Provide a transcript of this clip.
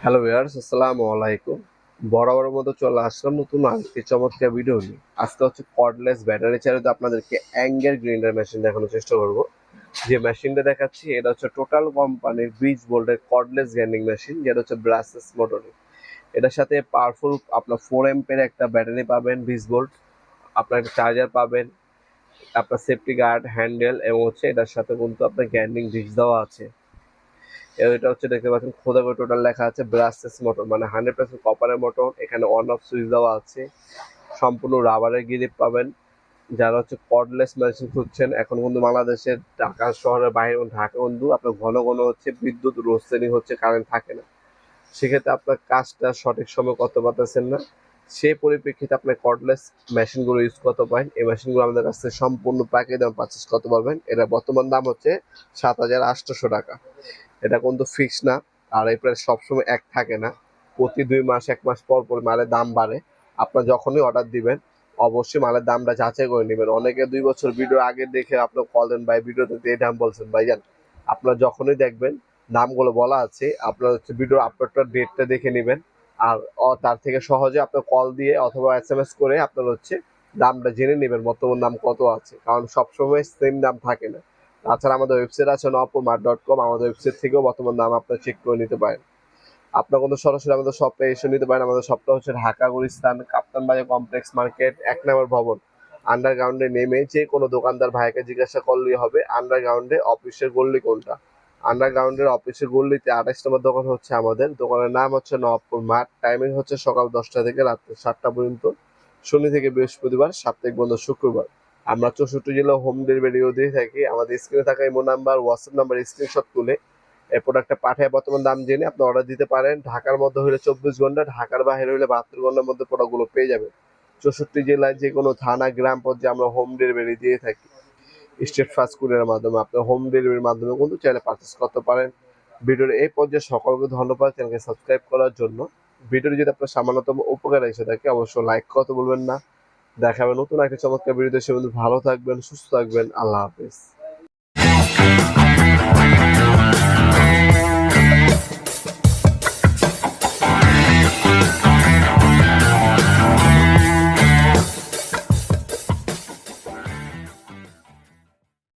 Hello viewers, আসসালামু আলাইকুম। বরাবরের মতো চলে আসলাম নতুন আরেকটি চমৎকার ভিডিও নিয়ে। আজকে হচ্ছে কর্ডলেস ব্যাটারি চালিত আপনাদেরকে অ্যাঙ্গেল গ্রাইন্ডার মেশিন দেখানোর চেষ্টা করব। যে মেশিনটা দেখাচ্ছি এটা হচ্ছে টোটাল কোম্পানির 20 ভোল্টের কর্ডলেস গ্রাইন্ডিং মেশিন, যেটা হচ্ছে ব্রাসলেস মোটরের। এটার সাথে পাওয়ারফুল আপনার 4 এম্পের একটা ব্যাটারি পাবেন 20 ভোল্ট, আপনার একটা চার্জার পাবেন, আপনার সেফটি গার্ড, হ্যান্ডেল এবং হচ্ছে এটার সাথে কিন্তু আপনার গ্রাইন্ডিং ডিশ দেওয়া আছে। এটা হচ্ছে দেখতে পাচ্ছেন খোদা করে টোটাল লেখা আছে ব্রাসলেস মোটর, মানে 100% কপারের মোটর। এখানে অন অফ সুইচ দেওয়া আছে, সম্পূর্ণ রাবারের গ্রিপ পাবেন। যারা হচ্ছে কর্ডলেস মেশিন খুঁজছেন, এখন কিন্তু বাংলাদেশের ঢাকা শহরের বাইরে ঢাকা কিন্তু আপনার ঘন ঘন হচ্ছে বিদ্যুৎ লোডশেডিং হচ্ছে, কারেন্ট থাকে না। সেক্ষেত্রে আপনার কাজটা সঠিক সময় করতে পারতেছেন না। সেই পরিপ্রেক্ষিতে আপনার কর্ডলেস মেশিনগুলো ইউজ করতে পারেন। এই মেশিনগুলো আমাদের কাছ থেকে সম্পূর্ণ প্যাকেজ দাম পারচেস করতে পারবেন। এটা বর্তমান দাম হচ্ছে 7,800 টাকা। এটা কিন্তু ফিক্স না, আর এই প্রাইস সবসময় এক থাকে না। প্রতি 2 মাস 1 মাস পর পর মালের দাম বাড়ে। আপনার যখনই অর্ডার দিবেন অবশ্যই মালের দামটা যাচাই করে নেবেন। অনেকে 2 বছর ভিডিও আগে দেখে আপনার কল দেন, ভাই ভিডিওতে এই দাম বলছেন। ভাইজান, আপনার যখনই দেখবেন দামগুলো বলা আছে, আপনার হচ্ছে ভিডিও আপলোডটার ডেটটা দেখে নেবেন। আর তার থেকে সহজে আপনার কল দিয়ে অথবা SMS করে আপনার হচ্ছে দামটা জেনে নেবেন বর্তমান দাম কত আছে, কারণ সবসময় সেম দাম থাকে না। তাছাড়া আমাদের ওয়েবসাইট আছে nopurmart.com, আমাদের ওয়েবসাইট থেকেও বর্তমান দাম আপনার চেক করে নিতে পারেন। আপনার কিন্তু সরাসরি আমাদের শপে এসে নিতে পারেন। আমাদের শপটা হচ্ছে ঢাকা গুলিস্তান কাপ্তান বাজার কমপ্লেক্স মার্কেট 1 নম্বর ভবন। আন্ডারগ্রাউন্ডে নেমে যে কোনো দোকানদার ভাইকে জিজ্ঞাসা করলেই হবে আন্ডারগ্রাউন্ডে অফিসের গল্লি কোনটা। আন্ডারগ্রাউন্ডের অফিসের গল্লিতে 28 নম্বর দোকান হচ্ছে আমাদের। দোকানের নাম হচ্ছে নবপুর মাঠ। টাইমিং হচ্ছে সকাল 10টা থেকে রাত্রে 7টা পর্যন্ত, শনি থেকে বৃহস্পতিবার, সাপ্তাহিক বন্ধ শুক্রবার। আমরা 64 জেলা হোম ডেলিভারিও দিয়ে থাকি। আমাদের স্ক্রিনে থাকা imo number, WhatsApp number screenshot তুলে এই প্রোডাক্টটা পাঠিয়ে বর্তমান দাম জেনে আপনি অর্ডার দিতে পারেন। ঢাকার মধ্যে হলে 24 ঘন্টা, ঢাকার বাইরে হলে 72 ঘন্টার মধ্যে প্রোডাক্টগুলো পেয়ে যাবেন। 64 জেলায় যে কোনো থানা, গ্রাম পর্যায়ে আমরা হোম ডেলিভারি দিয়ে থাকি। স্টেট ফাস্ট ফুডের মাধ্যমে আপনি হোম ডেলিভারির মাধ্যমে কিন্তু চাইলে পারচেস করতে পারেন। ভিডিওর এই পর্যায়ে সকলকে ধন্যবাদ চ্যানেলকে সাবস্ক্রাইব করার জন্য। ভিডিওটি যদি আপনার সামান্যতম উপকার এসে থাকে অবশ্যই লাইক করতে বলবেন না। দেখাবে নতুন একটা চমৎকার ভিডিওতে। সে ভালো থাকবেন, সুস্থ থাকবেন। আল্লাহ হাফেজ।